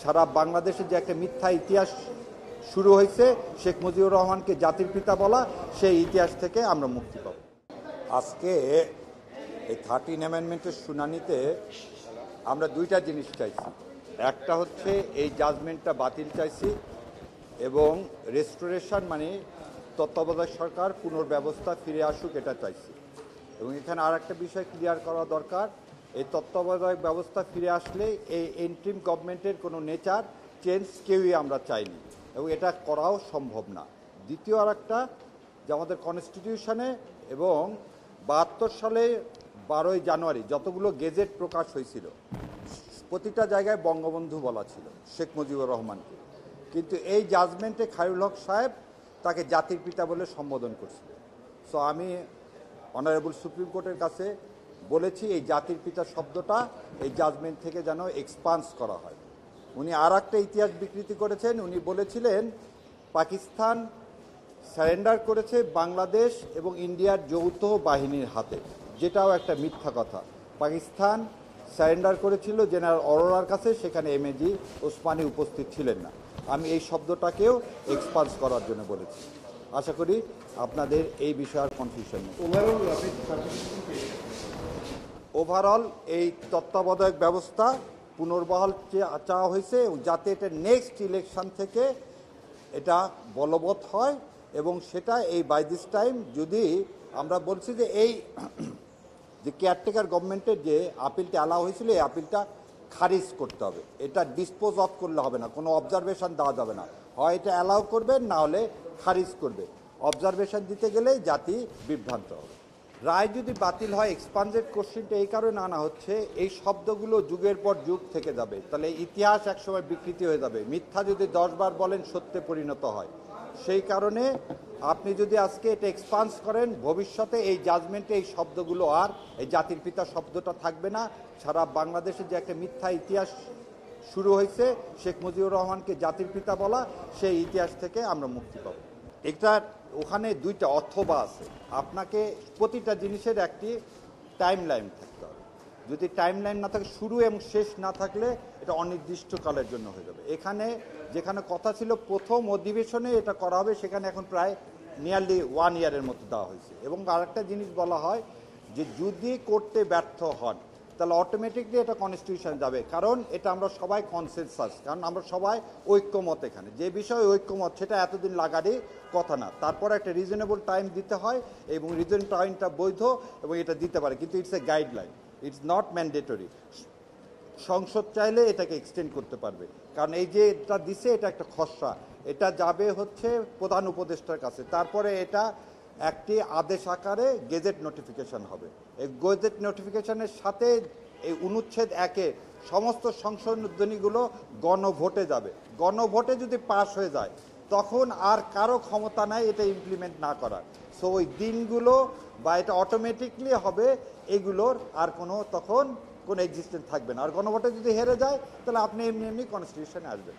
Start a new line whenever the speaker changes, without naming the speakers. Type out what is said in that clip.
সারা বাংলাদেশে যে একটা মিথ্যা ইতিহাস শুরু হয়েছে, শেখ মুজিবুর রহমানকে জাতির পিতা বলা, সেই ইতিহাস থেকে আমরা মুক্তি পাব। আজকে এই 13 অ্যামেন্ডমেন্টের শুনানিতে আমরা দুইটা জিনিস চাইছি। একটা হচ্ছে এই জাজমেন্টটা বাতিল চাইছি এবং রেস্টোরেশন মানে তত্ত্বাবধায়ক সরকার পুনর্ব্যবস্থা ফিরে আসুক, এটা চাইছি। এবং এখানে আর একটা বিষয় ক্লিয়ার করা দরকার, এই তত্ত্বাবধায়ক ব্যবস্থা ফিরে আসলে এই ইন্টারিম গভর্নমেন্টের কোনো নেচার চেঞ্জ কেউই আমরা চাইনি এবং এটা করাও সম্ভব না। দ্বিতীয় আর একটা, যে আমাদের কনস্টিটিউশনে এবং 72 সালে 12ই জানুয়ারি যতগুলো গেজেট প্রকাশ হয়েছিল প্রতিটা জায়গায় বঙ্গবন্ধু বলা ছিল শেখ মুজিবুর রহমানকে, কিন্তু এই জাজমেন্টে খায়রুল হক সাহেব তাকে জাতির পিতা বলে সম্বোধন করছিল। সো আমি অনারেবল সুপ্রিম কোর্টের কাছে বলেছি এই জাতির পিতা শব্দটা এই জাজমেন্ট থেকে যেন এক্সপান্স করা হয়। উনি আর একটা ইতিহাস বিকৃতি করেছেন, উনি বলেছিলেন পাকিস্তান সারেন্ডার করেছে বাংলাদেশ এবং ইন্ডিয়ার যৌথ বাহিনীর হাতে, যেটাও একটা মিথ্যা কথা। পাকিস্তান সারেন্ডার করেছিল জেনারেল অরোরার কাছে, সেখানে এমএজি ওসমানী উপস্থিত ছিলেন না। আমি এই শব্দটাকেও এক্সপান্স করার জন্য বলেছি। আশা করি আপনাদের এই বিষয়ে কনফিউশন নেই। ওভারঅল এই তত্ত্বাবধায়ক ব্যবস্থা পুনর্বহাল চাওয়া হয়েছে যাতে এটা নেক্সট ইলেকশন থেকে এটা বলবৎ হয় এবং সেটা এই বাই দিস টাইম যদি আমরা বলছি যে এই যে কেয়ারটেকার গভর্নমেন্টের যে আপিলটা অ্যালাউ হয়েছিল এই আপিলটা খারিজ করতে হবে। এটা ডিসপোজ অফ করলে হবে না, কোনো অবজারভেশন দেওয়া যাবে না। হয় এটা অ্যালাউ করবে, না হলে খারিজ করবে। অবজারভেশন দিতে গেলে জাতি বিভ্রান্ত হবে। রায় যদি বাতিল হয়, এক্সপান্সেড কোশ্চেনটা এই কারণে আনা হচ্ছে, এই শব্দগুলো যুগের পর যুগ থেকে যাবে, তাহলে ইতিহাস একসময় বিকৃতি হয়ে যাবে। মিথ্যা যদি 10 বার বলেন সত্যে পরিণত হয়। সেই কারণে আপনি যদি আজকে এটা এক্সপান্স করেন, ভবিষ্যতে এই জাজমেন্টে এই শব্দগুলো আর এই জাতির পিতা শব্দটা থাকবে না। সারা বাংলাদেশে যে একটা মিথ্যা ইতিহাস শুরু হয়েছে, শেখ মুজিবুর রহমানকে জাতির পিতা বলা, সেই ইতিহাস থেকে আমরা মুক্তি পাব। এটা ওখানে দুইটা অথবা আছে, আপনাকে প্রতিটা জিনিসের একটি টাইম লাইন থাকতে হবে। যদি টাইম লাইন না থাকে, শুরু এবং শেষ না থাকলে এটা অনির্দিষ্টকালের জন্য হয়ে যাবে। এখানে যেখানে কথা ছিল প্রথম অধিবেশনে এটা করা হবে, সেখানে এখন প্রায় নিয়ারলি 1 ইয়ারের মতো দেওয়া হয়েছে। এবং আরেকটা জিনিস বলা হয় যে যদি করতে ব্যর্থ হন তাহলে অটোমেটিকলি এটা কনস্টিটিউশন যাবে, কারণ এটা আমরা সবাই কনসেনসাস, কারণ আমরা সবাই ঐক্যমত। এখানে যে বিষয়ে ঐক্যমত সেটা এতদিন লাগারই কথা না, তারপর একটা রিজনেবল টাইম দিতে হয় এবং রিজনেবল টাইমটা বৈধ এবং এটা দিতে পারে, কিন্তু it's a guideline, it's not mandatory. সংসদ চাইলে এটাকে এক্সটেন্ড করতে পারবে, কারণ এই যে এটা দিছে এটা একটা খসড়া, এটা যাবে হচ্ছে প্রধান উপদেষ্টার কাছে, তারপরে এটা একটি আদেশ আকারে গেজেট নোটিফিকেশন হবে। এই গেজেট নোটিফিকেশনের সাথে এই অনুচ্ছেদ 1-এ সমস্ত সংশোধনীগুলো গণভোটে যাবে। গণভোটে যদি পাশ হয়ে যায় তখন আর কারো ক্ষমতা নাই এটা ইমপ্লিমেন্ট না করার। সো ওই দিনগুলো বা এটা অটোমেটিকলি হবে, এগুলোর আর কোনো তখন কোনো এক্সিস্টেন্স থাকবে না। আর গণভোটে যদি হেরে যায় তাহলে আপনি এমনি এমনি কনস্টিটিউশনে আসবেন।